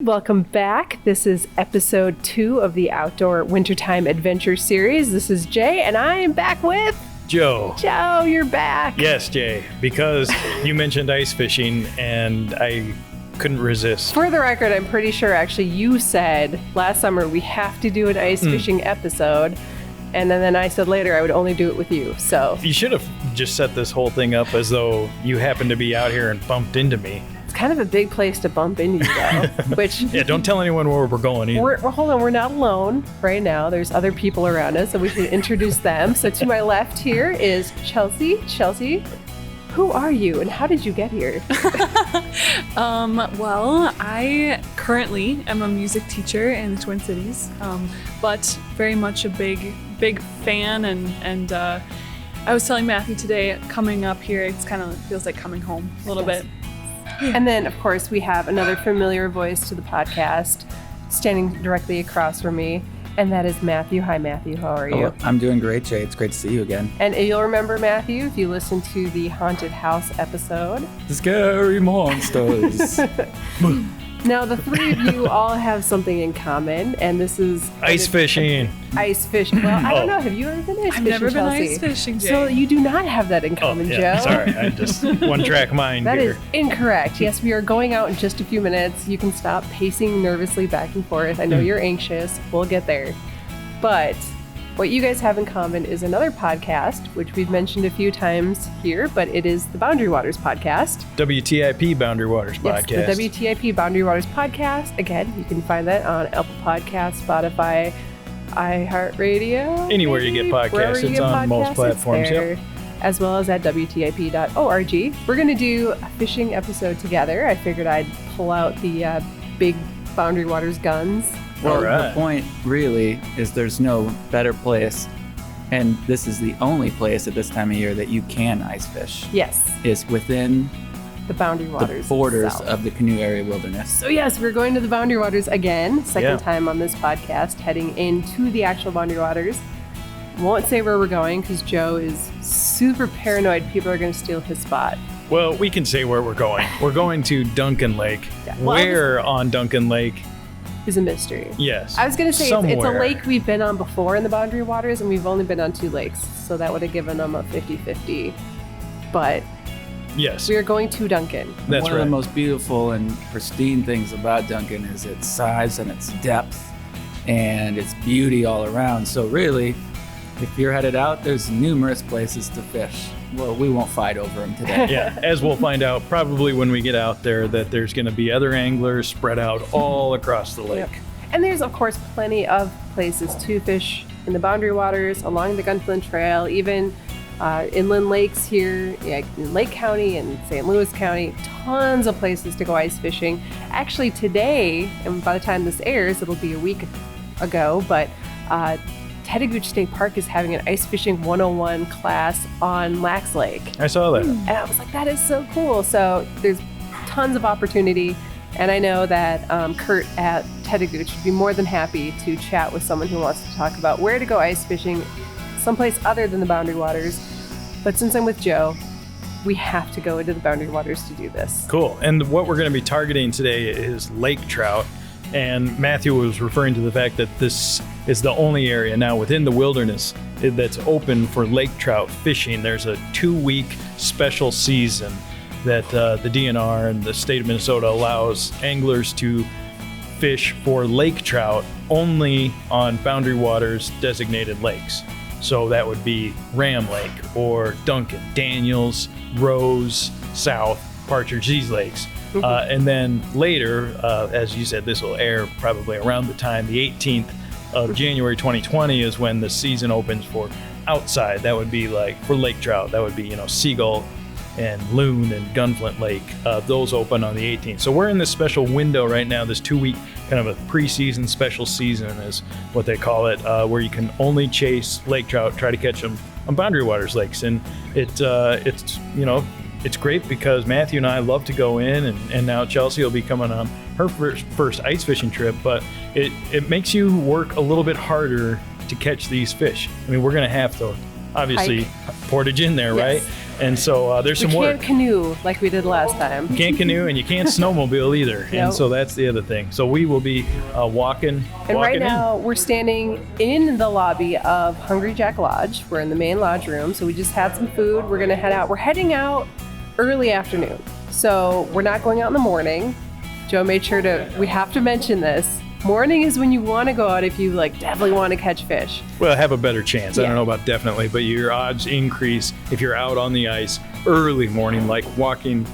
Welcome back. This is episode 2 of the Outdoor Wintertime Adventure Series. This is Jay, and I am back with... Joe. Joe, you're back. Yes, Jay, because you mentioned ice fishing, and I couldn't resist. For the record, I'm pretty sure actually you said last summer we have to do an ice fishing episode, and then I said later I would only do it with you, so... You should have just set this whole thing up as though you happened to be out here and bumped into me. It's kind of a big place to bump into you, though. Which yeah, don't tell anyone where we're going either. Hold on, we're not alone right now. There's other people around us, so we should introduce them. So to my left here is Chelsea. Chelsea, who are you and how did you get here? Well, I currently am a music teacher in the Twin Cities, but very much a big fan and I was telling Matthew today, coming up here, it's kind of feels like coming home a little bit. And then, of course, we have another familiar voice to the podcast standing directly across from me, and that is Matthew. Hi, Matthew. How are you? Hello. I'm doing great, Jay. It's great to see you again. And you'll remember Matthew if you listen to the Haunted House episode. Scary monsters. Now, the three of you all have something in common, and this is... Ice fishing. Ice fishing. Well, I don't know. Have you ever been ice fishing, I've never been Chelsea? ice fishing, Jay. So you do not have that in common, Joe. Sorry, I just one-track mind That here. is incorrect. Yes, we are going out in just a few minutes. You can stop pacing nervously back and forth. I know you're anxious. We'll get there. But what you guys have in common is another podcast, which we've mentioned a few times here, but it is the Boundary Waters podcast. WTIP Boundary Waters podcast. Yes, the WTIP Boundary Waters podcast. Again, you can find that on Apple Podcasts, Spotify, iHeartRadio. Anywhere you get podcasts, it's on most platforms. Yep. As well as at WTIP.org. We're going to do a fishing episode together. I figured I'd pull out the big Boundary Waters guns. Well, right. The point really is there's no better place, and this is the only place at this time of year that you can ice fish. Yes. Is within the Boundary Waters. The borders itself. of the Canoe Area Wilderness. So yes, we're going to the Boundary Waters again. Second time on this podcast, heading into the actual Boundary Waters. Won't say where we're going because Joe is super paranoid people are going to steal his spot. Well, we can say where we're going. We're going to Duncan Lake. Yeah. Well, where on Duncan Lake? Is a mystery. Yes. I was going to say it's a somewhere. lake we've been on before in the Boundary Waters, and we've only been on 2 lakes, so that would have given them a 50-50. But Yes. we are going to Duncan. That's One right. of the most beautiful and pristine things about Duncan is its size and its depth and its beauty all around. So really, if you're headed out, there's numerous places to fish. Well, we won't fight over them today. Yeah, as we'll find out probably when we get out there that there's going to be other anglers spread out all across the lake. Yep. And there's, of course, plenty of places to fish in the Boundary Waters, along the Gunflint Trail, even inland lakes here in Lake County and St. Louis County. Tons of places to go ice fishing. Actually, today, and by the time this airs, it'll be a week ago, but Tetigooch State Park is having an ice fishing 101 class on Lax Lake. I saw that. And I was like, that is so cool. So there's tons of opportunity. And I know that Kurt at Tetigooch would be more than happy to chat with someone who wants to talk about where to go ice fishing someplace other than the Boundary Waters. But since I'm with Joe, we have to go into the Boundary Waters to do this. Cool. And what we're going to be targeting today is lake trout. And Matthew was referring to the fact that this is the only area now within the wilderness that's open for lake trout fishing. There's a 2-week special season that the DNR and the state of Minnesota allows anglers to fish for lake trout only on Boundary Waters designated lakes. So that would be Ram Lake or Duncan, Daniels, Rose, South, Partridge, these lakes. And then later, as you said, this will air probably around the time, the 18th of January 2020 is when the season opens for outside. That would be like for lake trout. That would be, Seagull and Loon and Gunflint Lake. Those open on the 18th. So we're in this special window right now, this 2-week kind of a preseason special season is what they call it, where you can only chase lake trout, try to catch them on Boundary Waters lakes. And it's great because Matthew and I love to go in, and now Chelsea will be coming on her first ice fishing trip, but it makes you work a little bit harder to catch these fish. I mean, we're going to have to obviously portage in there, yes. Right? And so there's some We work. can't canoe like we did last time. Can't canoe and you can't snowmobile either. And Nope. so that's the other thing. So we will be walking And right in. now, we're standing in the lobby of Hungry Jack Lodge. We're in the main lodge room, so we just had some food. We're going to head out. We're heading out early afternoon, so we're not going out in the morning. Joe made sure we have to mention this. Morning is when you want to go out if you definitely want to catch fish. Well, have a better chance. I Yeah. don't know about definitely, but your odds increase if you're out on the ice early morning, like walking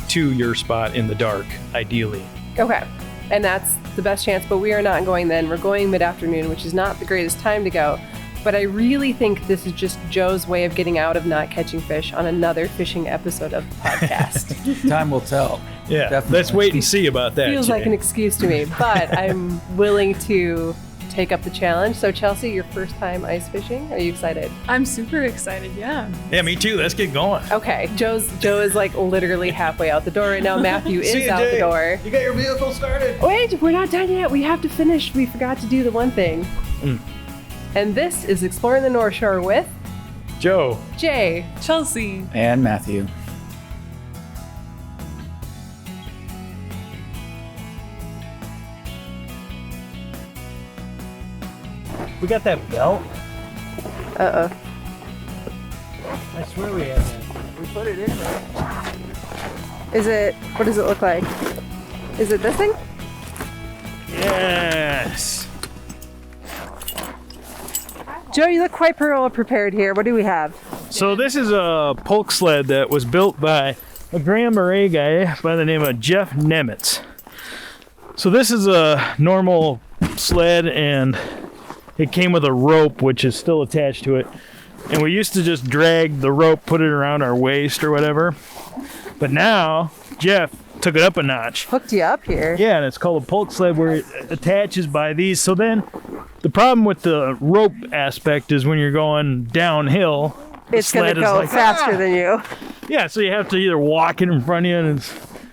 to your spot in the dark, ideally. Okay, and that's the best chance, but we are not going then. We're going mid-afternoon, which is not the greatest time to go. But I really think this is just Joe's way of getting out of not catching fish on another fishing episode of the podcast. Time will tell. Yeah, Definitely. let's wait and see about that. Feels like Jay. an excuse to me, but I'm willing to take up the challenge. So Chelsea, your first time ice fishing. Are you excited? I'm super excited. Yeah. Yeah, me too. Let's get going. Okay, Joe is literally halfway out the door right now. Matthew See is ya, out Jay. the door. You got your vehicle started? Wait, we're not done yet. We have to finish. We forgot to do the one thing. And this is Exploring the North Shore with Joe. Jay. Chelsea. And Matthew. We got that belt? Uh-oh. I swear we have that. We put it in there. What does it look like? Is it this thing? Yes. Joe, you look quite well prepared here. What do we have? So this is a polk sled that was built by a Grand Marais guy by the name of Jeff Nemitz. So this is a normal sled and it came with a rope which is still attached to it. And we used to just drag the rope, put it around our waist or whatever. But now Jeff took it up a notch. Hooked you up here. Yeah, and it's called a polk sled where it attaches by these. So then the problem with the rope aspect is when you're going downhill, It's going sled to is go like, faster than you. yeah, so you have to either walk it in front of you, and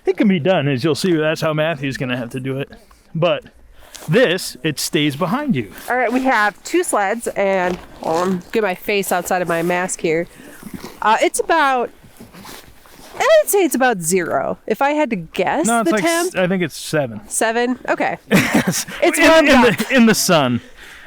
it can be done, as you'll see. That's how Matthew's going to have to do it. But this, it stays behind you. All right, we have two sleds, and get my face outside of my mask here. It's about, I'd say it's about 0. If I had to guess No, it's the like, temp. I think it's 7. 7? Okay. It's warmed up. in the sun.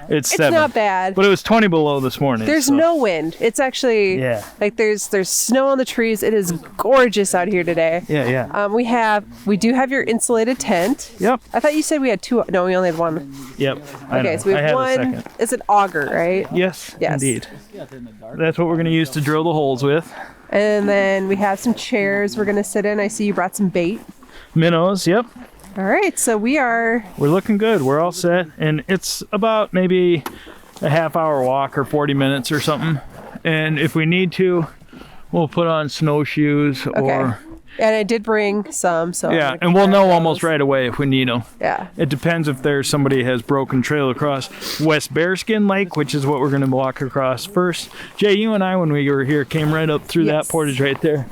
It's 7. It's not bad. But it was 20 below this morning. There's so- no wind. It's actually, Yeah. there's snow on the trees. It is gorgeous out here today. Yeah, yeah. We do have your insulated tent. Yep, I thought you said we had 2. No, we only had 1. yep. I Okay, know. so we I have had a one. second. It's an auger, right? Yes, Yes. indeed. That's what we're going to use to drill the holes with. And then we have some chairs we're going to sit in. I see you brought some bait. Minnows, yep. All right, so We're looking good. We're all set. And it's about maybe a half-hour walk or 40 minutes or something. And if we need to, we'll put on snowshoes or... And I did bring some, so Yeah, I'm gonna and we'll know grab almost those. right away if we need them. Yeah. It depends if there's somebody has broken trail across West Bearskin Lake, which is what we're going to walk across first. Jay, you and I, when we were here, came right up through Yes. that portage right there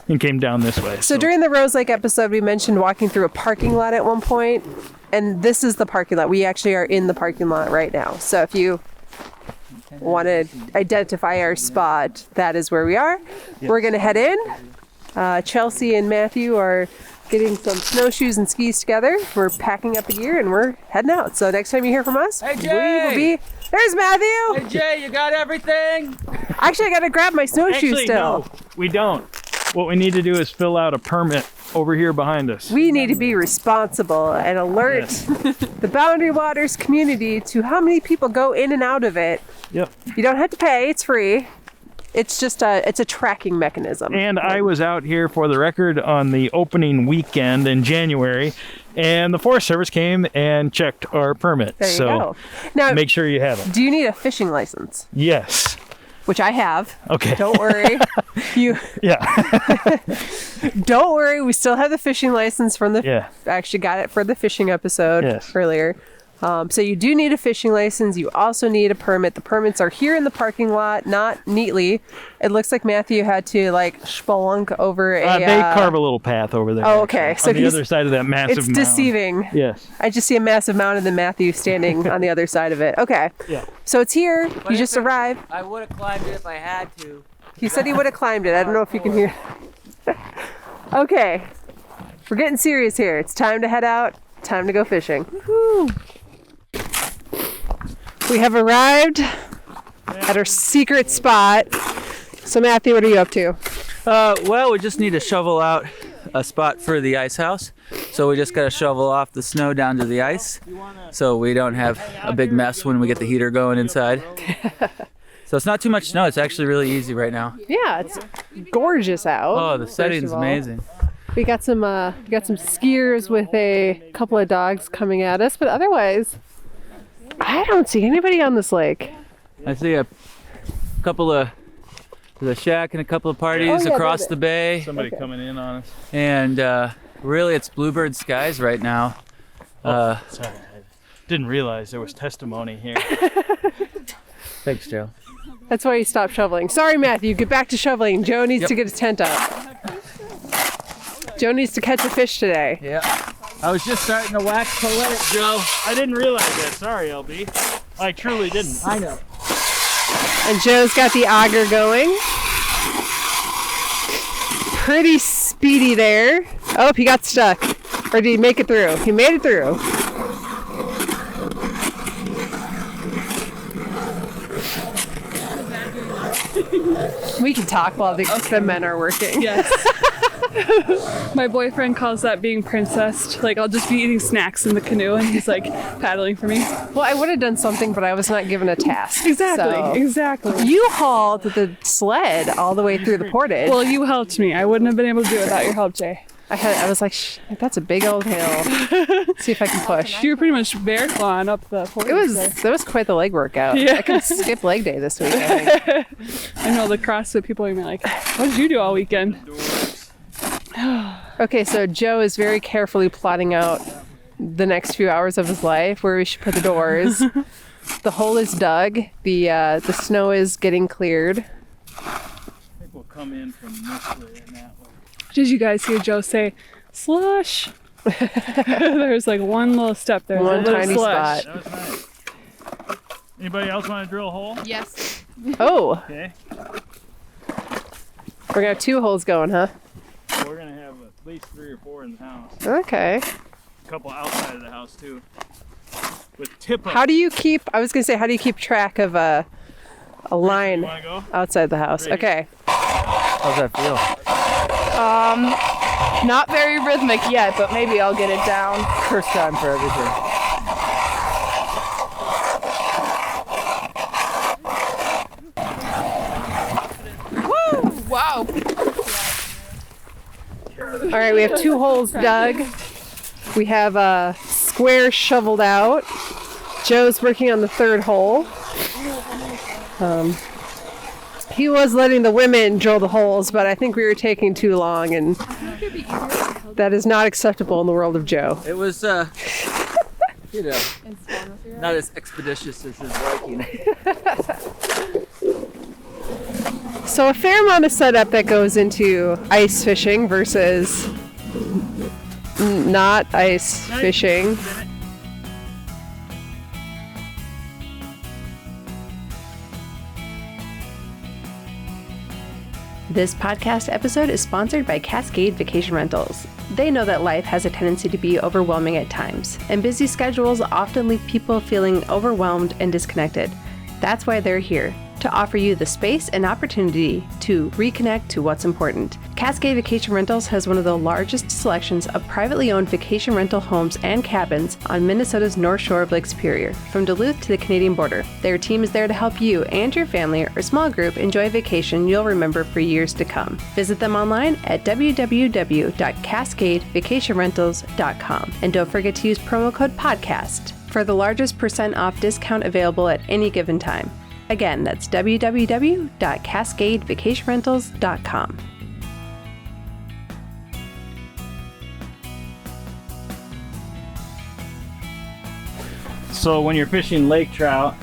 and came down this way. So during the Rose Lake episode, we mentioned walking through a parking lot at one point, and this is the parking lot. We actually are in the parking lot right now. So if you want to identify our spot, that is where we are. We're going to head in. Chelsea and Matthew are getting some snowshoes and skis together. We're packing up the gear and we're heading out. So next time you hear from us, Hey, we Jay! will be. There's Matthew. Hey, Jay, you got everything? Actually, I got to grab my snowshoes Actually, still. no, we don't. What we need to do is fill out a permit over here behind us. We need to be responsible and alert the Boundary Waters community to how many people go in and out of it. Yep. You don't have to pay, it's free. It's just it's a tracking mechanism. And I was out here for the record on the opening weekend in January, and the Forest Service came and checked our permit. There you so go. Now, make sure you have it. do you need a fishing license? Yes. Which I have. Okay. Don't worry. Yeah. Don't worry. We still have the fishing license from the. Yeah. I actually got it for the fishing episode Yes. earlier. So you do need a fishing license. You also need a permit. The permits are here in the parking lot, not neatly. It looks like Matthew had to spelunk over a. They carve a little path over there. Oh, okay. actually, So on the he's- other side of that massive It's mound. deceiving. Yes. I just see a massive mound and then Matthew standing on the other side of it. Okay. Yeah. So it's here. You just arrived. I would have climbed it if I had to. He said he would have climbed it. I don't know if you can hear. Okay, we're getting serious here. It's time to head out. Time to go fishing. Woo-hoo. We have arrived at our secret spot. So Matthew, what are you up to? Well, we just need to shovel out a spot for the ice house. So we just got to shovel off the snow down to the ice so we don't have a big mess when we get the heater going inside. So it's not too much snow. It's actually really easy right now. Yeah, it's gorgeous out. Oh, the setting's amazing. We got some skiers with a couple of dogs coming at us, but otherwise, I don't see anybody on this lake. I see a couple of the shack and a couple of parties across the bay. Somebody coming in on us. And really, it's bluebird skies right now. Sorry, I didn't realize there was testimony here. Thanks, Joe. That's why you stopped shoveling. Sorry, Matthew. Get back to shoveling. Joe needs to get his tent up. Joe needs to catch a fish today. Yeah. I was just starting to wax poetic, Joe. I didn't realize that. Sorry, LB. I truly didn't. I know. And Joe's got the auger going. Pretty speedy there. Oh, he got stuck. Or did he make it through? He made it through. We can talk while the men are working. Yes. My boyfriend calls that being princessed. Like, I'll just be eating snacks in the canoe and he's like paddling for me. Well, I would have done something, but I was not given a task. Exactly. You hauled the sled all the way through the portage. Well, you helped me. I wouldn't have been able to do it without your help, Jay. I was like, that's a big old hill. See if I can push. You were pretty much bear clawing up the portage. That was quite the leg workout. Yeah. I can skip leg day this week, I think. I know the CrossFit people are gonna be like, what did you do all weekend? Okay, so Joe is very carefully plotting out the next few hours of his life, where we should put the doors. The hole is dug. The snow is getting cleared. I think we'll come in from this way and that way. Did you guys hear Joe say, slush? There's like one little step there. One tiny slush. spot. That was nice. Anybody else want to drill a hole? Yes. Oh, Okay. we're gonna have 2 holes going, huh? We're going to have at least 3 or 4 in the house. Okay. A couple outside of the house, too. With tip up. How do you keep track of a line You want to go? outside the house? Ready. Okay. How's that feel? Not very rhythmic yet, but maybe I'll get it down. First time for everything. Woo! Wow. All right, we have 2 holes dug. We have a square shoveled out. Joe's working on the 3rd hole. He was letting the women drill the holes, but I think we were taking too long, and that is not acceptable in the world of Joe. It was, you know, not as expeditious as his liking. So a fair amount of setup that goes into ice fishing versus not ice fishing. This podcast episode is sponsored by Cascade Vacation Rentals. They know that life has a tendency to be overwhelming at times, and busy schedules often leave people feeling overwhelmed and disconnected. That's why they're here, to offer you the space and opportunity to reconnect to what's important. Cascade Vacation Rentals has one of the largest selections of privately owned vacation rental homes and cabins on Minnesota's North Shore of Lake Superior, from Duluth to the Canadian border. Their team is there to help you and your family or small group enjoy a vacation you'll remember for years to come. Visit them online at www.cascadevacationrentals.com, and don't forget to use promo code PODCAST for the largest % off discount available at any given time. Again, that's www.cascadevacationrentals.com. So when you're fishing lake trout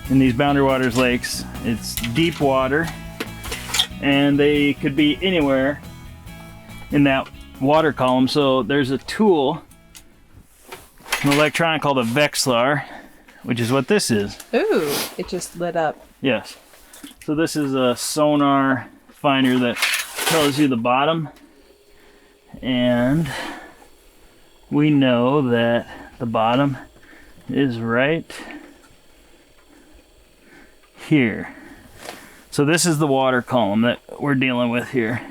in these Boundary Waters lakes, it's deep water, and they could be anywhere in that water column. So there's a tool, an electronic called a Vexlar, which is what this is. Ooh, it just lit up. Yes. So this is a sonar finder that tells you the bottom. And we know that the bottom is right here. So this is the water column that we're dealing with here.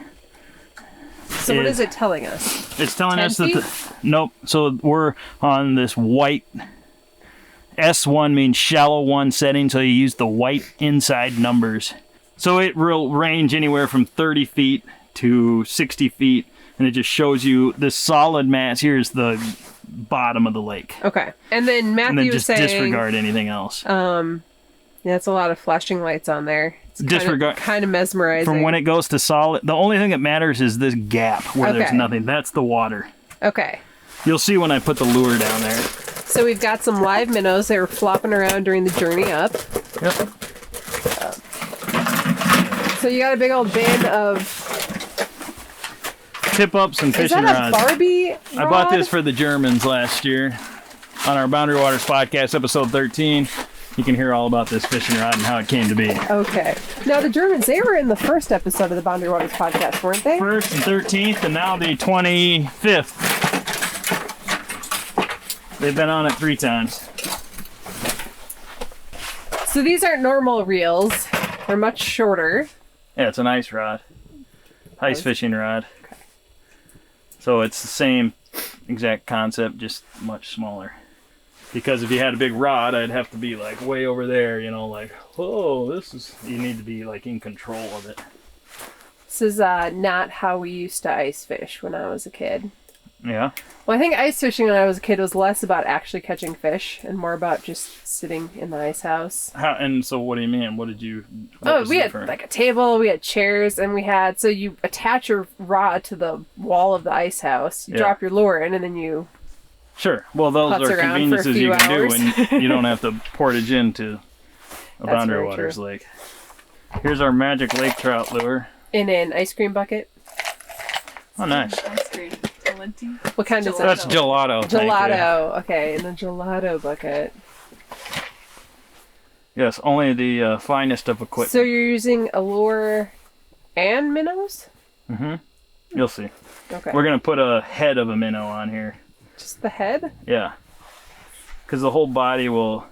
So what is it telling us? It's telling 10 us that feet? nope. So we're on this white S1 means shallow 1 setting, so you use the white inside numbers. So it will range anywhere from 30 feet to 60 feet, and it just shows you this solid mass. Here's the bottom of the lake. Okay. And then Matthew And then was just saying... disregard anything else. Yeah, it's a lot of flashing lights on there. It's Disregard. kind of mesmerizing. From when it goes to solid, the only thing that matters is this gap where there's Okay. nothing. That's the water. Okay. You'll see when I put the lure down there. So we've got some live minnows that were flopping around during the journey up. Yep. So you got a big old bin of... Tip ups and Is fishing that a rods. Barbie rod? I bought this for the Germans last year on our Boundary Waters podcast, episode 13. You can hear all about this fishing rod and how it came to be. Okay. Now the Germans, they were in the first episode of the Boundary Waters podcast, weren't they? First and 13th, and now the 25th. They've been on it 3 times. So these aren't normal reels. They're much shorter. Yeah, it's an ice rod. Ice fishing rod. Okay. So it's the same exact concept, just much smaller. Because if you had a big rod, I'd have to be like way over there, you know, like, whoa, you need to be like in control of it. This is not how we used to ice fish when I was a kid. Yeah. Well, I think ice fishing when I was a kid was less about actually catching fish and more about just sitting in the ice house. And so what do you mean? What was We had different? like a table, we had chairs, and so you attach your rod to the wall of the ice house, you drop your lure in, and then you... Sure. Well, those Putz are around for a conveniences few you can hours. do when you don't have to portage into a That's Boundary very Waters true. lake. Here's our magic lake trout lure. In an ice cream bucket. Oh, nice. Ice cream. Talenti. What kind is That's that? gelato. Thank you. Gelato. Okay, in the gelato bucket. Yes, only the finest of equipment. So you're using a lure and minnows? Mm-hmm. You'll see. Okay. We're going to put a head of a minnow on here. Just the head? Yeah. Because the whole body will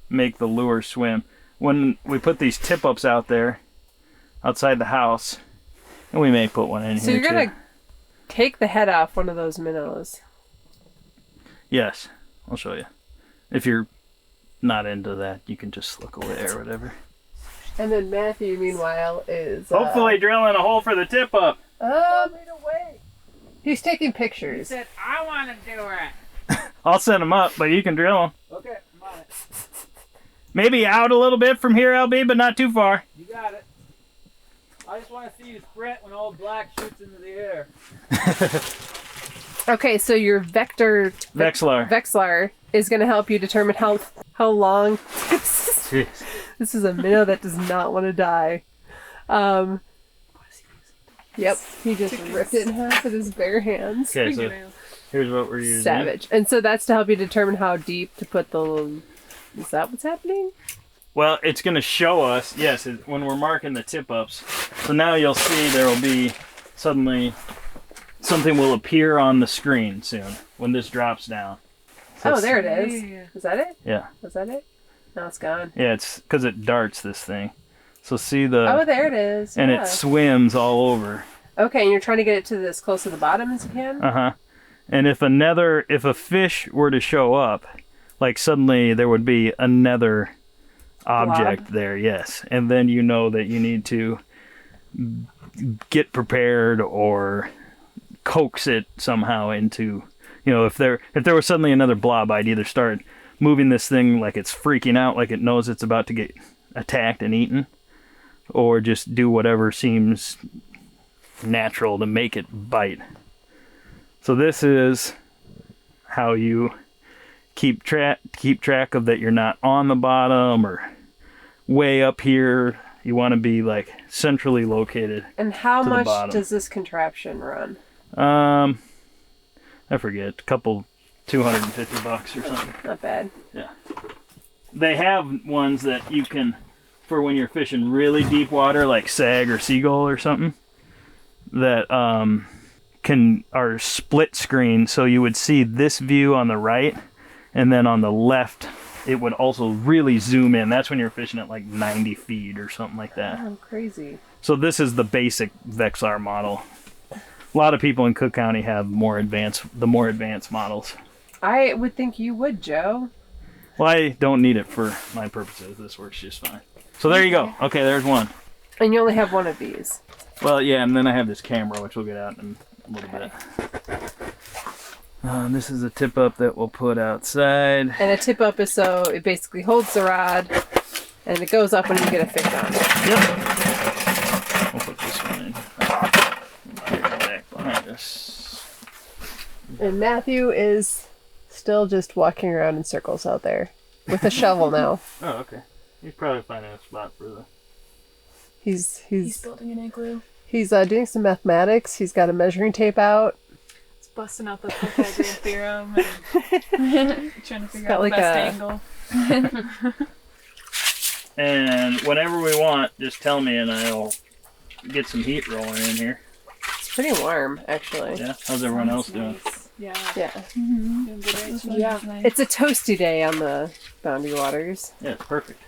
make the lure swim. When we put these tip-ups out there, outside the house, and we may put one in So here you're going too. to take the head off one of those minnows. Yes, I'll show you. If you're not into that, you can just look away or whatever. And then Matthew, meanwhile, is... Hopefully drilling a hole for the tip-up. He's taking pictures. Said, I want to do it. I'll set them up, but you can drill them. Okay, I'm on it. Maybe out a little bit from here, LB, but not too far. You got it. I just want to see you sprint when old black shoots into the air. Okay, so your Vexlar is going to help you determine how long... Jeez. This is a minnow that does not want to die. Yep, he just ripped it in half with his bare hands. Okay, so here's what we're using. Savage. And so that's to help you determine how deep to put the... Is that what's happening? Well, it's going to show us, yes, when we're marking the tip-ups. So now you'll see there will be suddenly something will appear on the screen soon when this drops down. So Oh, there it is. Is that it? Yeah. Was that it? No, it's gone. Yeah, it's because it darts this thing. So see Oh, there it is. and Yeah. it swims all over. Okay, and you're trying to get it to as close to the bottom as you can? Uh-huh. And if a fish were to show up, like suddenly there would be another object there, yes. And then you know that you need to get prepared or coax it somehow into, if there was suddenly another blob, I'd either start moving this thing like it's freaking out, like it knows it's about to get attacked and eaten, or just do whatever seems natural to make it bite. So this is how you keep track of that you're not on the bottom or way up here. You want to be like centrally located. And how to the much bottom. does this contraption run? I forget, a couple $250 or something. Not bad. Yeah. They have ones that you can for when you're fishing really deep water, like sag or seagull or something, that are split screen. So you would see this view on the right, and then on the left, it would also really zoom in. That's when you're fishing at like 90 feet or something like that. Oh, crazy. So this is the basic Vexar model. A lot of people in Cook County have the more advanced models. I would think you would, Joe. Well, I don't need it for my purposes. This works just fine. So there you go. Okay, there's one. And you only have one of these. Well, yeah, and then I have this camera, which we'll get out in a little bit. This is a tip up that we'll put outside. And a tip up is so it basically holds the rod and it goes up when you get a fish on it. Yep. We'll put this one in. Here, back behind us. And Matthew is still just walking around in circles out there with a shovel now. Oh, okay. He's probably finding a spot for the... He's building an igloo. He's doing some mathematics. He's got a measuring tape out. It's busting out the Pythagorean theorem and trying to figure out the like best angle. And whenever we want, just tell me and I'll get some heat rolling in here. It's pretty warm, actually. Yeah? How's everyone else doing? Yeah. Yeah. Doing good, right? Yeah. It's a toasty day on the Boundary Waters. Yeah, it's perfect.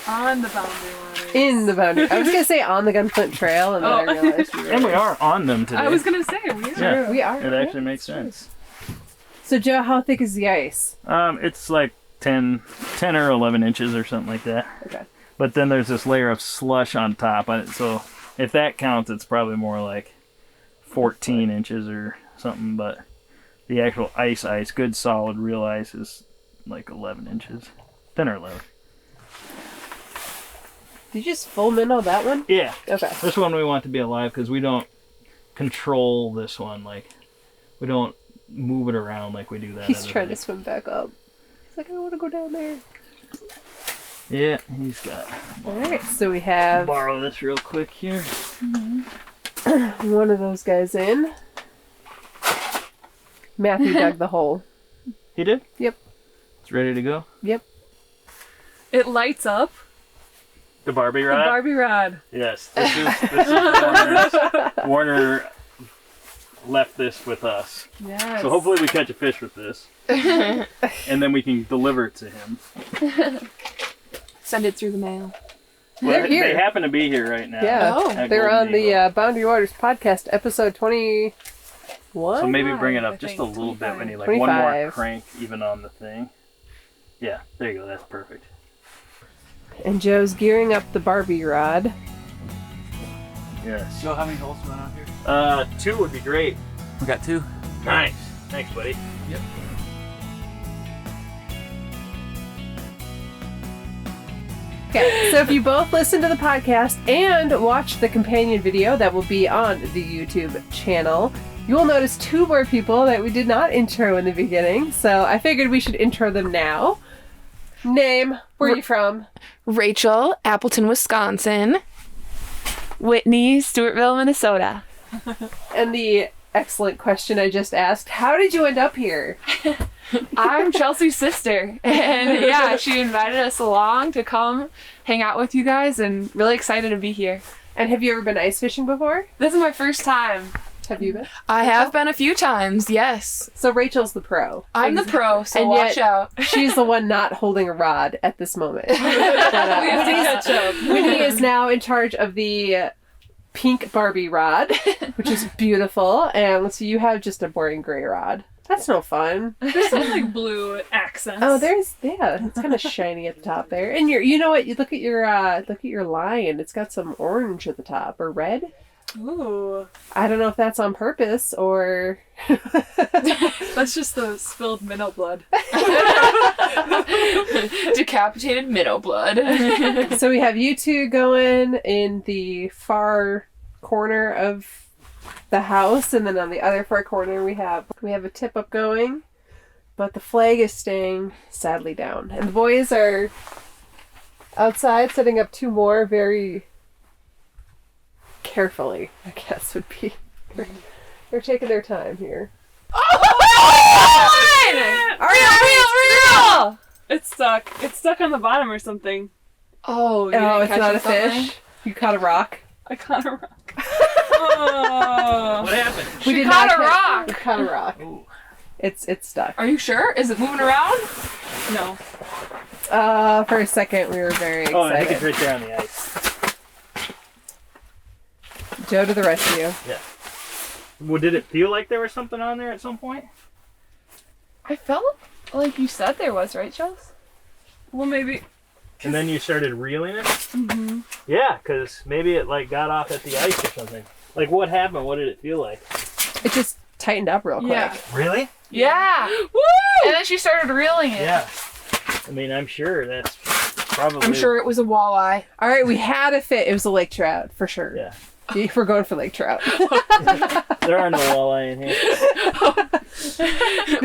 On the boundary waters. In the Boundary. I was gonna say on the Gunflint Trail, and then I realized you were And we are on them today. I was gonna say, we are. Yeah. We are. It actually makes sense. So, Joe, how thick is the ice? It's like 10 or 11 inches or something like that. Okay. But then there's this layer of slush on top. So if that counts, it's probably more like 14 inches or something. But the actual ice, good solid real ice is like 11 inches. 10 or 11. Did you just full minnow that one? Yeah. Okay. This one we want to be alive because we don't control this one. Like, we don't move it around like we do that. He's trying to swim back up. He's like, I want to go down there. Yeah, he's got. Alright, so we have Borrow this real quick here. one of those guys in. Matthew dug the hole. He did? Yep. It's ready to go? Yep. It lights up. The Barbie The rod? Barbie rod. Yes, this is Warner left this with us. Yes. So hopefully we catch a fish with this. And then we can deliver it to him. Send it through the mail. Well, They're here. They happen to be here right now. Yeah. Oh. at They're Golden on the Eagle. Boundary Waters podcast, episode 21. So maybe bring it up I just think a little bit. 25. We need like one more 25. crank even on the thing. Yeah, there you go. That's perfect. And Joe's gearing up the Barbie rod. Yes. Joe, how many holes do you want out here? 2 would be great. We got 2. Nice. Thanks, buddy. Yep. Okay, so if you both listen to the podcast and watch the companion video that will be on the YouTube channel, you will notice 2 more people that we did not intro in the beginning. So I figured we should intro them now. Name, where are you from? Rachel, Appleton, Wisconsin. Whitney, Stewartville, Minnesota. And the excellent question I just asked, how did you end up here? I'm Chelsea's sister. And yeah, she invited us along to come hang out with you guys, and really excited to be here. And have you ever been ice fishing before? This is my first time. Have you been? I have been a few times, yes. So Rachel's the pro. I'm the pro, so And watch yet- out. She's the one not holding a rod at this moment. But, We have to catch up. Whitney is now in charge of the pink Barbie rod, which is beautiful. And let's see, you have just a boring gray rod. That's no fun. There's some like blue accents. Oh, it's kind of shiny at the top there. And you know what? You look at your line. It's got some orange at the top or red. Ooh. I don't know if that's on purpose or. That's just the spilled minnow blood. Decapitated minnow blood. So we have you 2 going in the far corner of the house, and then on the other far corner we have a tip up going, but the flag is staying sadly down. And the boys are outside setting up 2 more very carefully, I guess would be. They're taking their time here. Real! It's stuck. It's stuck on the bottom or something. Oh, you Oh, didn't it's catch not a something? fish. You caught a rock. I caught a rock. Oh. What happened? We She did caught not a catch- rock. We caught a rock. Ooh. It's stuck. Are you sure? Is it moving around? No. For a second we were very excited. Oh, I think it's right there on the ice. Joe to the rescue. Yeah. Well, did it feel like there was something on there at some point? I felt like you said there was, right, Chelsea? Well, maybe. And then you started reeling it? Mm-hmm. Yeah, because maybe it like got off at the ice or something. Like what happened? What did it feel like? It just tightened up real quick. Yeah. Really? Yeah. Woo! And then she started reeling it. Yeah. I mean, I'm sure that's probably... I'm sure it was a walleye. All right, we had a fit. It was a lake trout for sure. Yeah. We're going for lake trout. There are no walleye in here.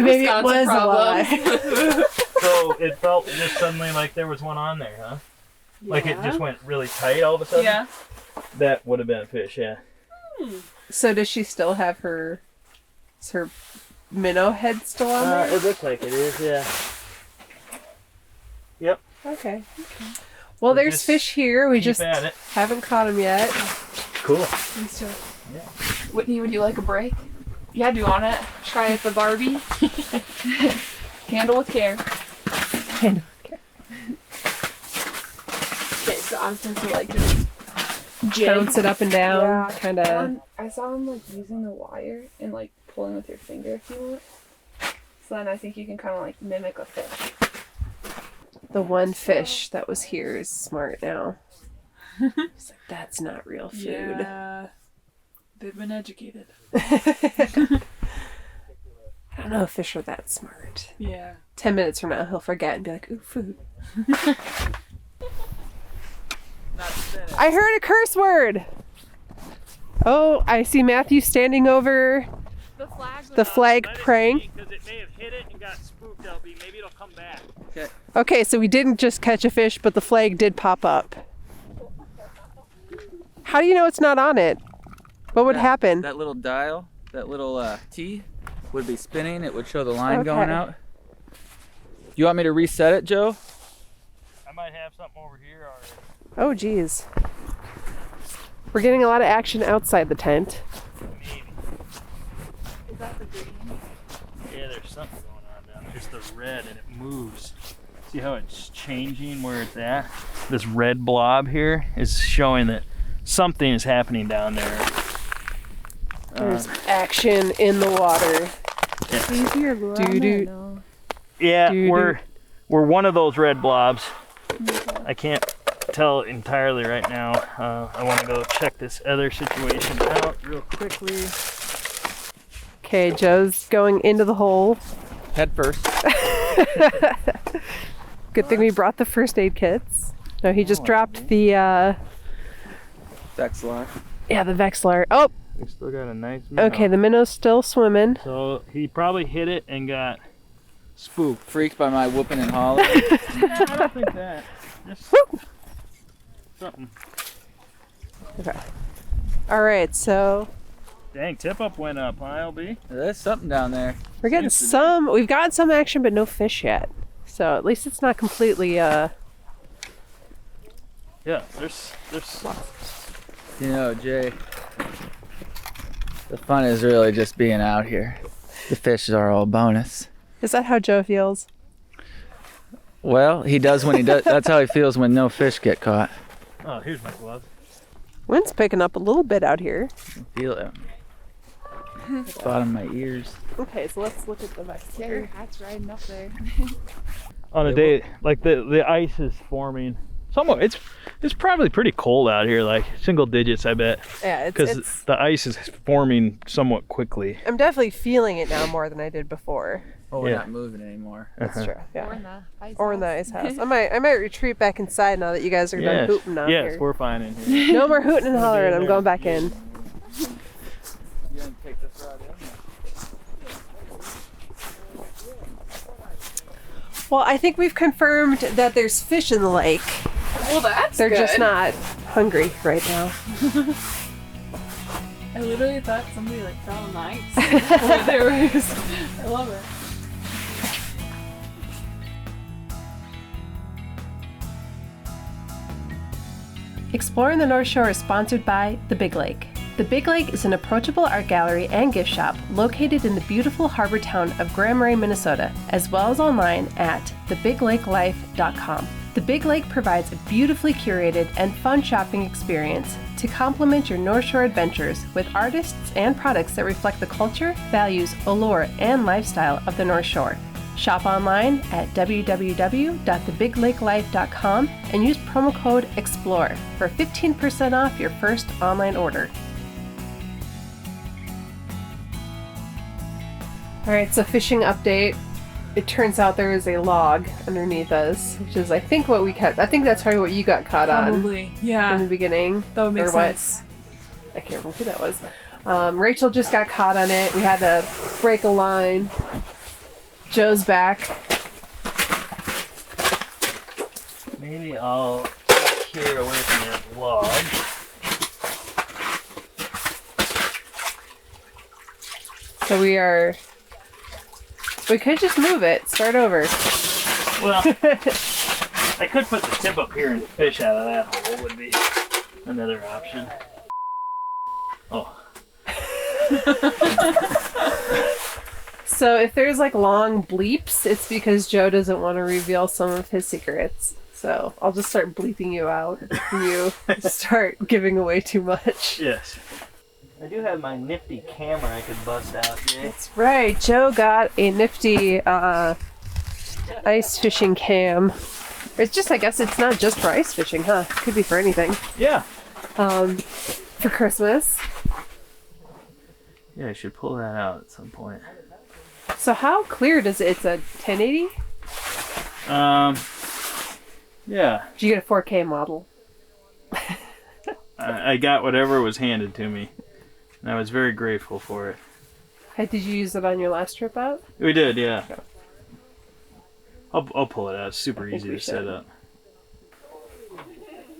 Maybe it Wisconsin was problems. a walleye. So it felt just suddenly like there was one on there, huh? Like it just went really tight all of a sudden? Yeah. That would have been a fish, yeah. So does she still have her minnow head still on there? It looks like it is, yeah. Yep. Okay. Well, So there's just fish here. We Keep just at it. haven't caught them yet. Cool. Whitney, would you like a break? Yeah, do you want it? Try it the Barbie. Handle with care. Okay, so I'm supposed to like just Bounce it up and down, Yeah. kind of. I saw him like using the wire and like pulling with your finger if you want. So then I think you can kind of like mimic a fish. The one fish that was here is smart now. It's like, that's not real food. Yeah. They've been educated. I don't know if fish are that smart. Yeah. 10 minutes from now, he'll forget and be like, ooh, food. I heard a curse word. Oh, I see Matthew standing over the flag praying. Because it may have hit it and got spooked, LB. Maybe it'll come back. Okay, so we didn't just catch a fish, but the flag did pop up. How do you know it's not on it? What would happen? That little dial, that little T would be spinning. It would show the line Okay. going out. Do you want me to reset it, Joe? I might have something over here already. Oh, geez. We're getting a lot of action outside the tent. Maybe. Is that the green? Yeah, there's something going on down there. It's the red and it moves. See how it's changing where it's at? This red blob here is showing that something is happening down there. There's action in the water. Easier Doo-doo. no. Yeah, Doo-doo. we're one of those red blobs. I can't tell entirely right now. I want to go check this other situation out real quickly. Okay, Joe's going into the hole. Head first. Good thing we brought the first aid kits. No, he just dropped the, Baxley. the Vexlar. Oh, We still got a nice minnow. okay, the minnow's still swimming. So he probably hit it and got spooked. Freaked by my whooping and hollering. I don't think that. Just something. Okay. All right, so Dang, tip up went up, huh, LB? There's something down there. we're getting we've got some action, but no fish yet. So at least it's not completely, Yeah, there's You know, Jay, the fun is really just being out here. The fish are all bonus. is that how Joe feels? Well, he does when he does. That's how he feels when no fish get caught. Oh, here's my glove. Wind's picking up a little bit out here. Feel it. Bottom of my ears. Okay, so let's look at the Yeah, your Vexlar. hat's riding up there. On a day like the ice is forming. Somewhat, it's probably pretty cold out here, like single digits, I bet, Yeah, because it's the ice is forming somewhat quickly. I'm definitely feeling it now more than I did before. Oh, we're Yeah. not moving anymore. That's true. Yeah. Or in the ice Or in the house. ice house. I might retreat back inside now that you guys are done Yes, hooting out yes, here. we're fine in here. No more hooting and hollering. I'm going back in. You gonna take this rod in? Well, I think we've confirmed that there's fish in the lake. Well, that's They're good. just not hungry right now. I literally thought somebody like fell on the ice. Where there was. I love it. Exploring the North Shore is sponsored by The Big Lake. The Big Lake is an approachable art gallery and gift shop located in the beautiful harbor town of Grand Marais, Minnesota, as well as online at thebiglakelife.com. The Big Lake provides a beautifully curated and fun shopping experience to complement your North Shore adventures with artists and products that reflect the culture, values, allure, and lifestyle of the North Shore. Shop online at www.thebiglakelife.com and use promo code EXPLORE for 15% off your first online order. All right, so fishing update. It turns out there is a log underneath us, which is, I think, what we caught. I think that's probably what you got caught Probably, on yeah. in the beginning. That would make or what. sense. I can't remember who that was. Rachel just got caught on it. We had to break a line. Joe's back. Maybe I'll take here away from that log. So we could just move it, start over. Well, I could put the tip up here and fish out of that hole would be another option. Oh. So if there's like long bleeps, it's because Joe doesn't want to reveal some of his secrets. So I'll just start bleeping you out if you start giving away too much. Yes. I do have my nifty camera I could bust out, Jay. That's right. Joe got a nifty ice fishing cam. It's just, I guess it's not just for ice fishing, huh? It could be for anything. Yeah. For Christmas. Yeah, I should pull that out at some point. So how clear does it? It's a 1080? Yeah. Did you get a 4K model? I got whatever was handed to me, and I was very grateful for it. Hey, did you use it on your last trip out? We did, yeah. I'll pull it out. It's super easy to set up.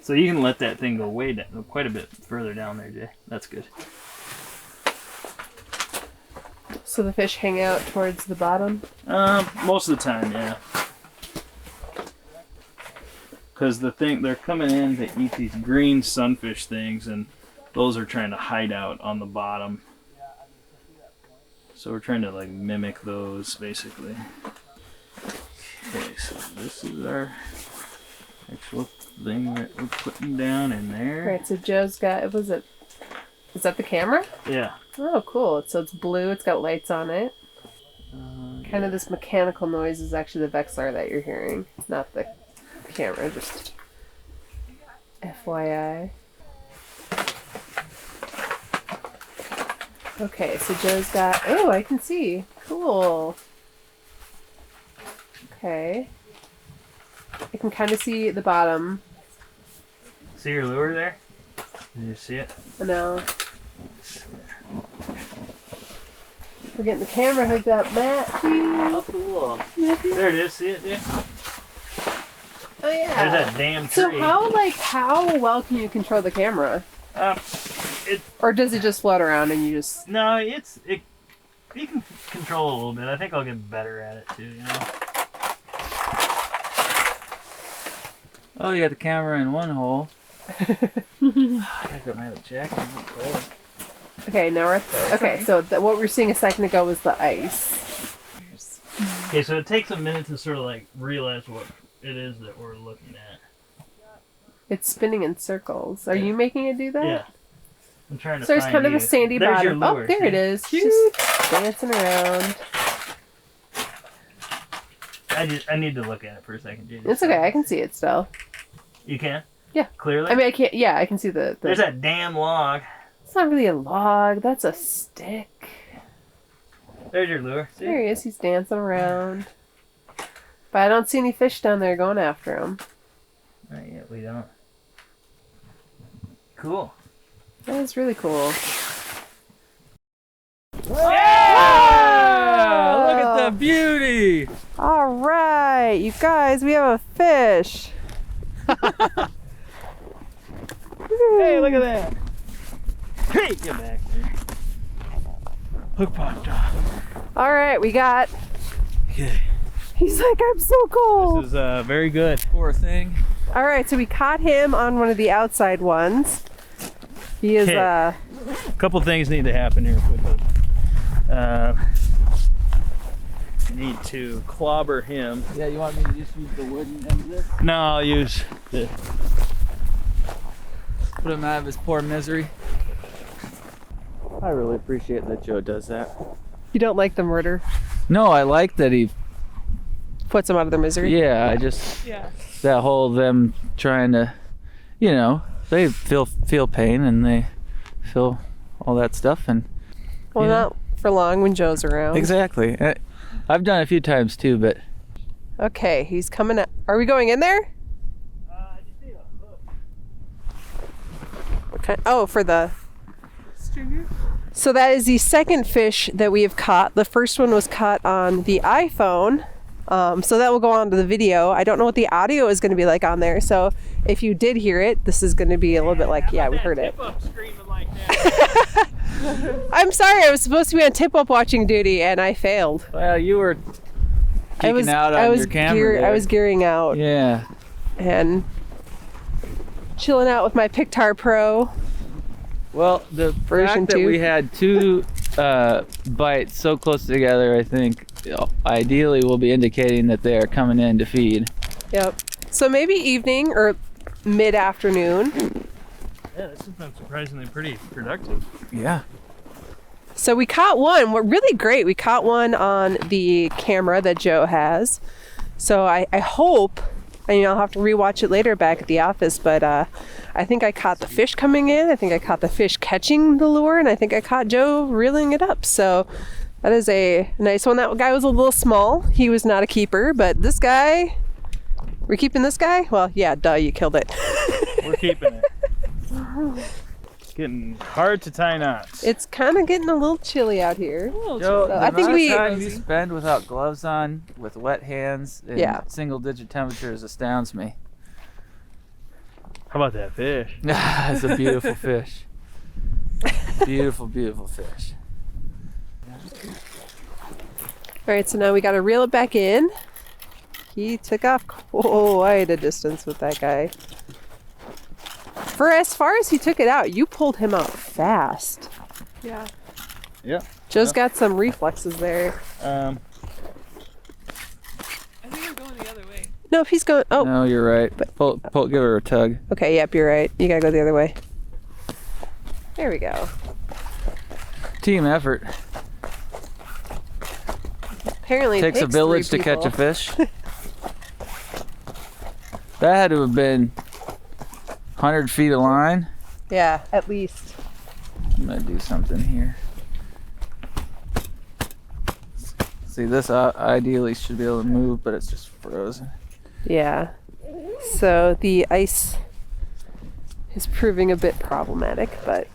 So you can let that thing go way down, quite a bit further down there, Jay. That's good. So the fish hang out towards the bottom? Most of the time, yeah. Because they're coming in to eat these green sunfish things, and those are trying to hide out on the bottom. So we're trying to like mimic those, basically. Okay, so this is our actual thing that we're putting down in there. Right, so Joe's got, is that the camera? Yeah. Oh, cool. So it's blue, it's got lights on it. Kind of this mechanical noise is actually the Vexlar that you're hearing, not the camera, just FYI. Okay, so Joe's got, oh, I can see. Cool. Okay. I can kind of see the bottom. See your lure there? Did you see it? No. We're getting the camera hooked up, Matthew. Oh, cool. There it is. See it, dude? Oh yeah. There's that damn tree. So how well can you control the camera? Or does it just float around and you just? No, you can control it a little bit. I think I'll get better at it too. You know. Oh, you got the camera in one hole. I gotta get my other jacket. I'm cold. Okay, now we're okay. So what we were seeing a second ago was the ice. Okay, so it takes a minute to sort of like realize what it is that we're looking at. It's spinning in circles. Are you making it do that? Yeah. I'm trying to. So there's find kind of you. a sandy There's bottom. Your lure, oh, there see? it is. Cute. Just dancing around. I need to look at it for a second, Jaye. It's okay. I can see it still. You can? Yeah. Clearly? I mean, I can't. Yeah, I can see the. There's that damn log. It's not really a log. That's a stick. There's your lure. See? There he is. He's dancing around. But I don't see any fish down there going after him. Not yet, we don't. Cool. That is really cool. Yeah! Look at the beauty! All right, you guys, we have a fish. Hey, look at that. Hey, get back there. Hook popped off. All right, we got. Okay. He's like, I'm so cold. This is very good. Poor thing. All right, so we caught him on one of the outside ones. He is, Okay. A couple things need to happen here quickly. Need to clobber him. Yeah, you want me to just use the wooden end of this? No, I'll use the. Put him out of his poor misery. I really appreciate that Joe does that. you don't like the murder. No, I like that he. Puts them out of their misery. Yeah, I just Yeah. that whole them trying to, you know, they feel pain and they feel all that stuff and. Well, Yeah. not for long when Joe's around. Exactly. I've done it a few times too, but. Okay, he's coming up. Are we going in there? Okay. Oh, for the Stringer? So that is the second fish that we have caught. The first one was caught on the iPhone. So that will go on to the video. I don't know what the audio is going to be like on there. So if you did hear it, this is going to be a little bit like, yeah, we heard it. I'm sorry. I was supposed to be on tip-up watching duty and I failed. Well, you were geeking out on your camera there. I was gearing out Yeah. and chilling out with my Pictar Pro. Well, the Version fact that 2. we had two bites so close together, I think, ideally will be indicating that they are coming in to feed. Yep. So maybe evening or mid-afternoon. Yeah, this has been surprisingly pretty productive. Yeah. So we caught one. We're really great. We caught one on the camera that Joe has. So I hope, I mean, I'll have to rewatch it later back at the office, but I think I caught the fish coming in. I think I caught the fish catching the lure, and I think I caught Joe reeling it up. So that is a nice one. That guy was a little small. He was not a keeper, but this guy, we're keeping this guy? Well, yeah, duh, you killed it. We're keeping it. It's getting hard to tie knots. It's kind of getting a little chilly out here. Joe, I the think amount we- of time you spend without gloves on, with wet hands, and Yeah. single-digit temperatures astounds me. How about that fish? It's a beautiful fish. Beautiful, beautiful fish. All right, so now we got to reel it back in. He took off quite a distance with that guy. For as far as he took it out, you pulled him out fast. Yeah. Yeah. Joe's got some reflexes there. I think I'm going the other way. No, if he's going, oh, No, you're right. Pull, give her a tug. okay, yep, you're right. You gotta go the other way. There we go. Team effort. Apparently it Takes a village to three catch a people. fish. That had to have been 100 feet of line. Yeah, at least. I'm gonna do something here. See, this ideally should be able to move, but it's just frozen. Yeah. So the ice is proving a bit problematic, but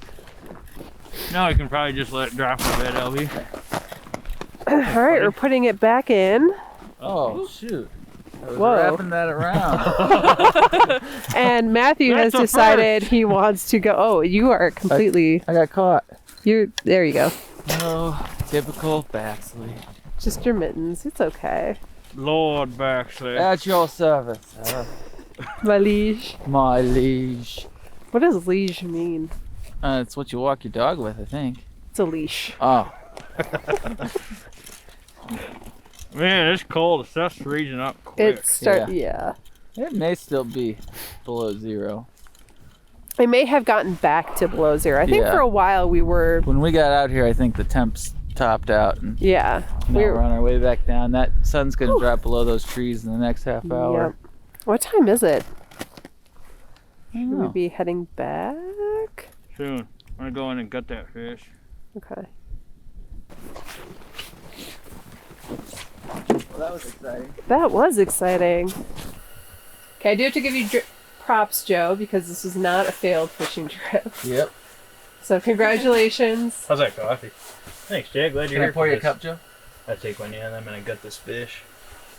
No, you can probably just let it drop a bit, LB. all right, we're putting it back in. Oh, shoot. I was Whoa. wrapping that around. And Matthew has That's a decided he wants to go. Oh, you are completely. I got caught. You're there. You go. Oh, typical Baxley. Just your mittens. It's okay. Lord Baxley. At your service. My liege. My liege. What does liege mean? It's what you walk your dog with, I think. It's a leash. Oh. Man, it's cold. Stuff's freezing up quick. Yeah. It may still be below zero. It may have gotten back to below zero. I think Yeah. for a while we were. When we got out here, I think the temps topped out, and Yeah. now we're on our way back down. That sun's gonna drop below those trees in the next half hour. Yep. What time is it? I don't Should we know. be heading back? Soon. I'm gonna go in and gut that fish. Okay. Well, that was exciting. That was exciting. Okay, I do have to give you props, Joe, because this is not a failed fishing trip. Yep. So congratulations. How's that coffee? Thanks, Jay. Glad you're Can I here. pour for you a this. cup, Joe? I'll take one, yeah, and I'm gonna gut this fish.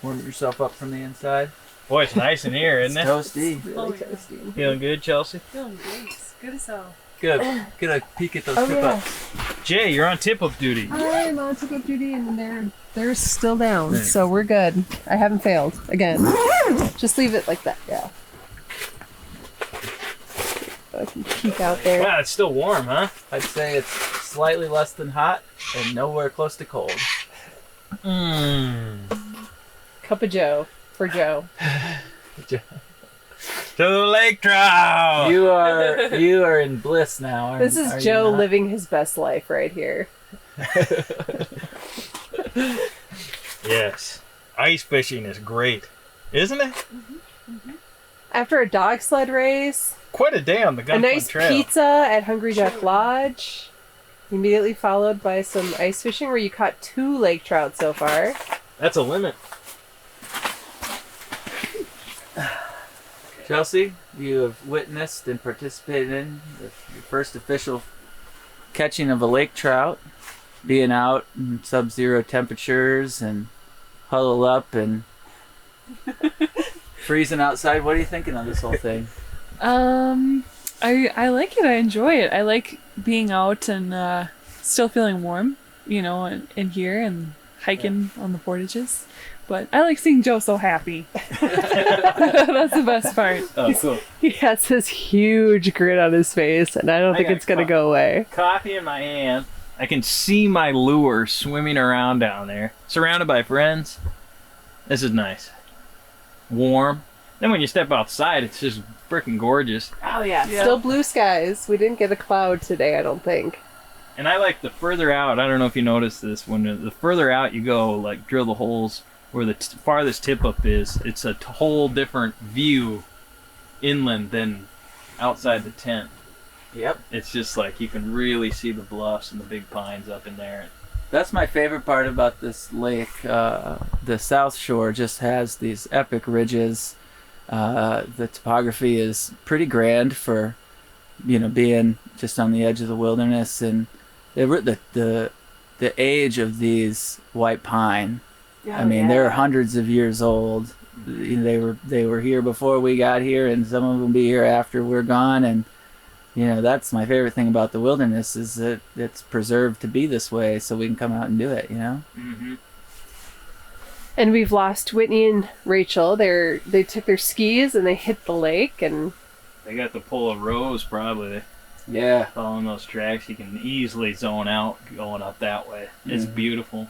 Warm yourself up from the inside. Boy, it's nice in here, isn't it? Toasty. Really toasty. Feeling good, Chelsea? Feeling great. Good as hell. Good. Get a peek at those Oh, tip yeah. ups. Jay, you're on tip-up duty. I'm on tip-up duty, and they're still down, so we're good. I haven't failed again. Just leave it like that. Yeah. I can peek out there. Wow, it's still warm, huh? I'd say it's slightly less than hot and nowhere close to cold. Cup of Joe for Joe. To the lake trout. You are in bliss now. This are is you Joe not? living his best life right here. Yes. Ice fishing is great, isn't it? After a dog sled race, Quite a day on the a Gunflint nice Trail. pizza at Hungry Jack Lodge, immediately followed by some ice fishing where you caught 2 lake trout so far. That's a limit. Chelsea, you have witnessed and participated in your first official catching of a lake trout, being out in sub-zero temperatures and huddled up and freezing outside. What are you thinking of this whole thing? I like it. I enjoy it. I like being out and still feeling warm, you know, in here and hiking on the portages. But I like seeing Joe so happy. That's the best part. Oh, cool. He has this huge grin on his face, and I don't think got it's going to go away. Coffee in my hand. I can see my lure swimming around down there, surrounded by friends. This is nice. Warm. Then when you step outside, it's just freaking gorgeous. Oh, yeah. Yeah. Still blue skies. We didn't get a cloud today, I don't think. And I like the further out, I don't know if you noticed this, when the further out you go, like drill the holes where the farthest tip up is, it's a whole different view inland than outside the tent. Yep. It's just like you can really see the bluffs and the big pines up in there. That's my favorite part about this lake. The South Shore just has these epic ridges. The topography is pretty grand for, you know, being just on the edge of the wilderness, and the age of these white pine. I mean, they're hundreds of years old. They were here before we got here, and some of them will be here after we're gone. And you know, that's my favorite thing about the wilderness, is that it's preserved to be this way, so we can come out and do it. You know. Mm-hmm. And we've lost Whitney and Rachel. They took their skis and they hit the lake, and They got the pull of Rose probably. Yeah. Following those tracks, you can easily zone out going up that way. It's beautiful.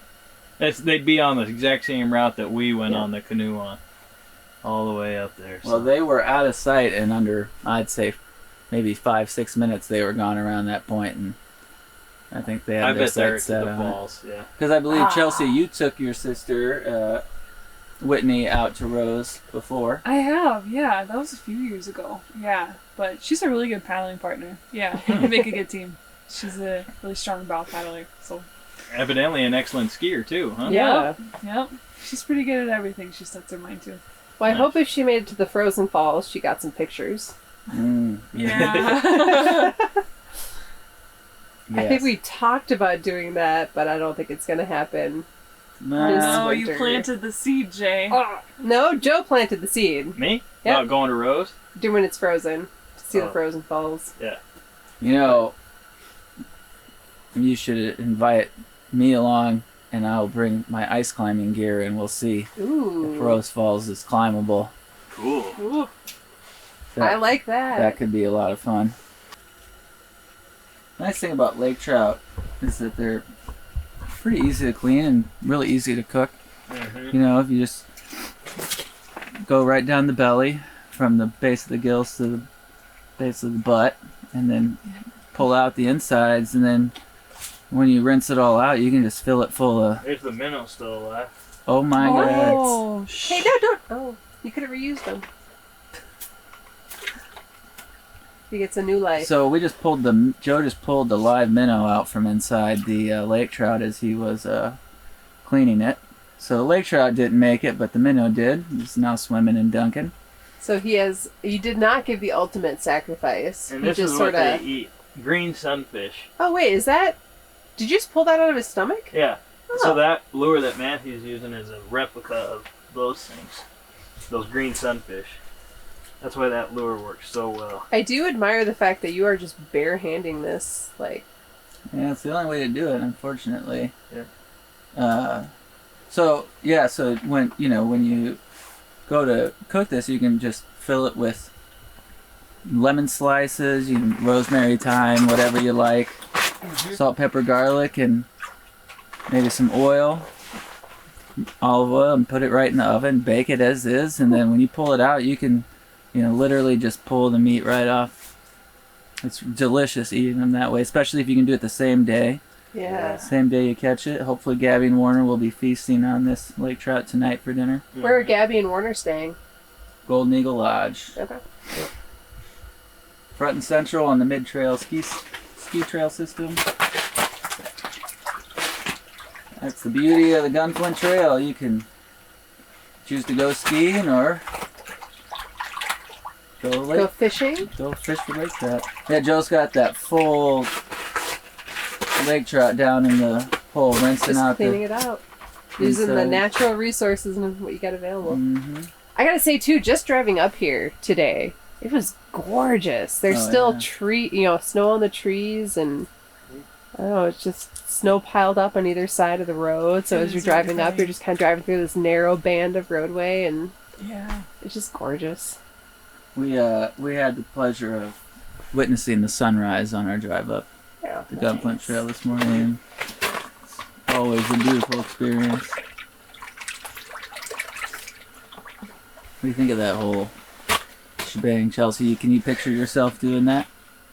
They'd be on the exact same route that we went on the canoe on, all the way up there. So. Well, they were out of sight in under, I'd say, maybe 5-6 minutes. They were gone around that point, and I think they had their bet they're sights at set the on falls. Yeah. Because I believe, Chelsea, you took your sister Whitney out to Rose before. I have, yeah. That was a few years ago. Yeah, but she's a really good paddling partner. Yeah, we make a good team. She's a really strong bow paddler, so. Evidently an excellent skier too, huh? yeah. Yep. She's pretty good at everything she sets her mind to. Well, I hope if she made it to the Frozen Falls, she got some pictures. Yeah. I think we talked about doing that, but I don't think it's going to happen. No, This you winter. planted the seed, Jay. No, Joe planted the seed. Me? Yep. About going to Rose? Doing it's frozen. To see the Oh. Frozen Falls. Yeah. You know, you should invite me along, and I'll bring my ice climbing gear, and we'll see Ooh. if Rose Falls is climbable. Cool. Ooh. That- I like that. That could be a lot of fun. Nice thing about lake trout is that they're pretty easy to clean and really easy to cook. Mm-hmm. You know, if you just go right down the belly from the base of the gills to the base of the butt, and then pull out the insides, and then when you rinse it all out, you can just fill it full of, There's the minnow still alive. oh my god. Oh, Hey, no, don't. Oh, you could have reused them. He gets a new life. So we just Joe just pulled the live minnow out from inside the lake trout as he was cleaning it. So the lake trout didn't make it, but the minnow did. He's now swimming in Duncan. So he did not give the ultimate sacrifice. And He this just is what sorta. they eat. Green sunfish. Oh wait, is that? Did you just pull that out of his stomach? Yeah. Oh. So that lure that Matthew's using is a replica of those things. Those green sunfish. That's why that lure works so well. I do admire the fact that you are just barehanding this. Like, Yeah, it's the only way to do it, unfortunately. Yeah. So when you go to cook this, you can just fill it with lemon slices, you can rosemary, thyme, whatever you like. Salt, pepper, garlic, and maybe some oil, olive oil, and put it right in the oven. Bake it as is, and then when you pull it out, you can, literally just pull the meat right off. It's delicious eating them that way, especially if you can do it the same day. Yeah. Same day you catch it. Hopefully Gabby and Warner will be feasting on this lake trout tonight for dinner. Where are Gabby and Warner staying? Golden Eagle Lodge. Okay. Front and central on the mid-trail ski trail system. That's the beauty of the Gunflint Trail. You can choose to go skiing or Go fishing? Go fish for lake trout. Yeah, Joe's got that full lake trout down in the hole, rinsing Just out cleaning it out. Using the natural resources and what you got available. Mm-hmm. I gotta say too, just driving up here today, it was gorgeous. There's still snow on the trees, and I don't know, it's just snow piled up on either side of the road. So as you're driving up, you're just kind of driving through this narrow band of roadway, and it's just gorgeous. We had the pleasure of witnessing the sunrise on our drive up the Gunflint Trail this morning. Always a beautiful experience. What do you think of that whole shebang, Chelsea? Can you picture yourself doing that?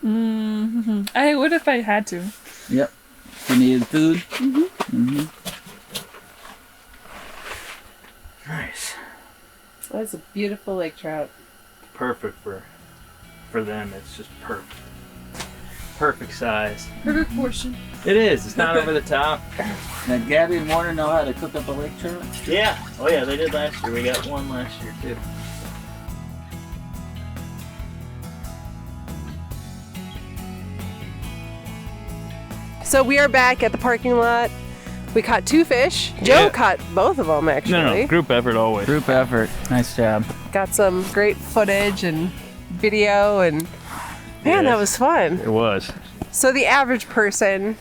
Mm-hmm. I would if I had to. Yep. If you needed food? Mm-hmm. Nice. That's a beautiful lake trout. Perfect for them. It's just perfect. Perfect size. Perfect portion. It is. It's not over the top. Now, Gabby and Warner know how to cook up a lake trout? Yeah. Oh yeah, they did last year. We got one last year too. So we are back at the parking lot. We caught 2 fish. Joe caught both of them, actually. No, group effort always. Group effort. Nice job. Got some great footage and video, and man, that was fun. It was. So the average person,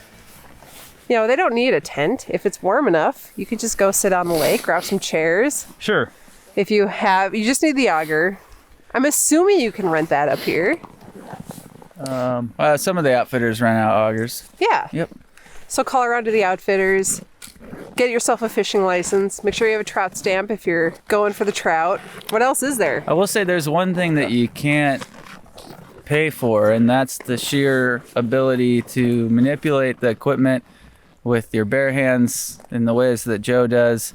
they don't need a tent. If it's warm enough, you could just go sit on the lake, grab some chairs. Sure. If you just need the auger. I'm assuming you can rent that up here. Some of the outfitters rent out augers. Yeah. Yep. So call around to the outfitters, get yourself a fishing license, make sure you have a trout stamp if you're going for the trout. What else is there? I will say there's one thing that you can't pay for, and that's the sheer ability to manipulate the equipment with your bare hands in the ways that Joe does,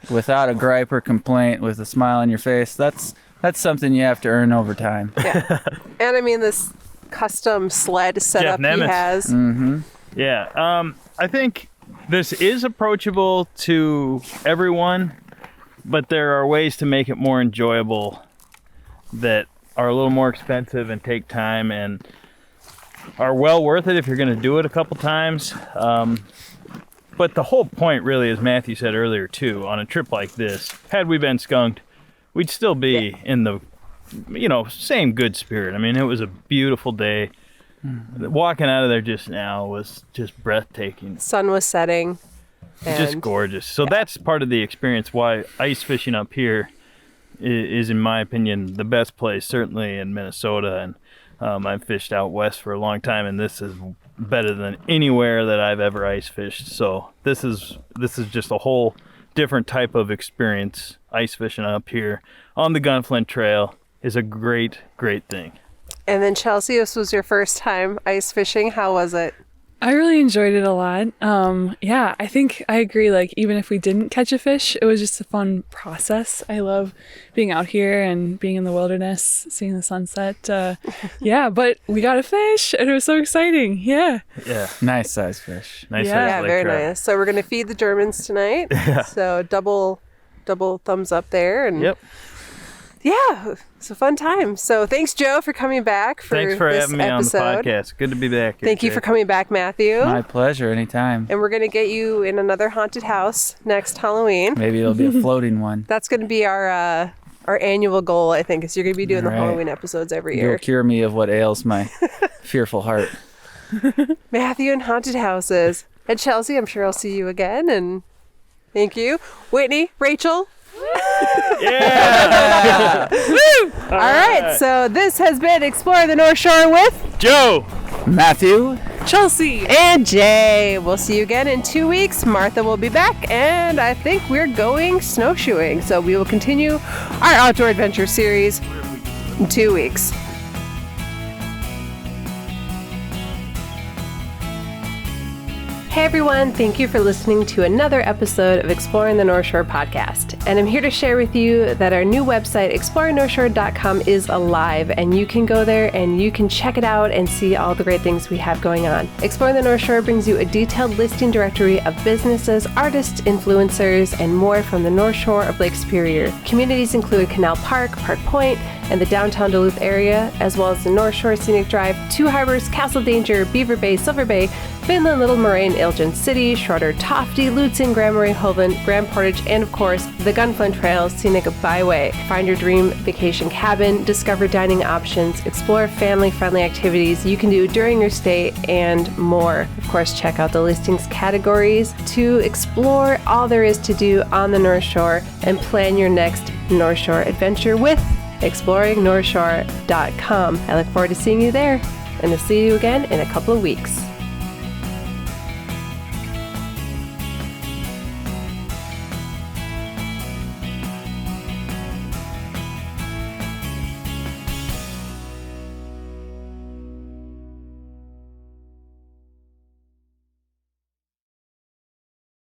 without a gripe or complaint, with a smile on your face. That's something you have to earn over time. Yeah. And I mean, this custom sled setup he has. Mm-hmm. Yeah. I think this is approachable to everyone, but there are ways to make it more enjoyable that are a little more expensive and take time and are well worth it if you're going to do it a couple times. But the whole point really, as Matthew said earlier too, on a trip like this, had we been skunked, we'd still be in the same good spirit. I mean, it was a beautiful day. Walking out of there just now was just breathtaking. Sun was setting. Just gorgeous. So that's part of the experience why ice fishing up here is, in my opinion, the best place, certainly in Minnesota. And I've fished out west for a long time, and this is better than anywhere that I've ever ice fished. So this is just a whole different type of experience. Ice fishing up here on the Gunflint Trail is a great thing. And then Chelsea, this was your first time ice fishing. How was it? I really enjoyed it a lot. I think I agree. Like, even if we didn't catch a fish, it was just a fun process. I love being out here and being in the wilderness, seeing the sunset. But we got a fish and it was so exciting. Yeah. Nice size fish. Nice size Yeah, lake very trout. nice. So we're going to feed the Germans tonight. Yeah. So double thumbs up there. And Yep. yeah, it's a fun time. So thanks, Joe, for coming back for Thanks for this having me episode. on the podcast. Good to be back here. Thank you Jaye. for coming back, Matthew. My pleasure, anytime. And we're going to get you in another haunted house next Halloween. Maybe it'll be a floating one. That's going to be our annual goal, I think, is you're going to be doing All the right. Halloween episodes every You'll year. cure me of what ails my fearful heart. Matthew and haunted houses. And Chelsea, I'm sure I'll see you again. And thank you. Whitney, Rachel. Yeah! All right, so this has been Explore the North Shore with Joe! Matthew. Chelsea! and Jay. We'll see you again in 2 weeks. Martha will be back, and I think we're going snowshoeing. So we will continue our outdoor adventure series in 2 weeks. Hey everyone, thank you for listening to another episode of Exploring the North Shore podcast. And I'm here to share with you that our new website, exploringnorthshore.com, is alive, and you can go there and you can check it out and see all the great things we have going on. Exploring the North Shore brings you a detailed listing directory of businesses, artists, influencers, and more from the North Shore of Lake Superior. Communities include Canal Park, Park Point, and the downtown Duluth area, as well as the North Shore Scenic Drive, Two Harbors, Castle Danger, Beaver Bay, Silver Bay, Finland, Little Moraine, Elgin City, Schroeder, Tofty, Lutsen, Grand Marais, Hovind, Grand Portage, and of course, the Gunflint Trails Scenic Byway. Find your dream vacation cabin, discover dining options, explore family-friendly activities you can do during your stay, and more. Of course, check out the listings categories to explore all there is to do on the North Shore and plan your next North Shore adventure with exploringnorthshore.com. I look forward to seeing you there, and to see you again in a couple of weeks.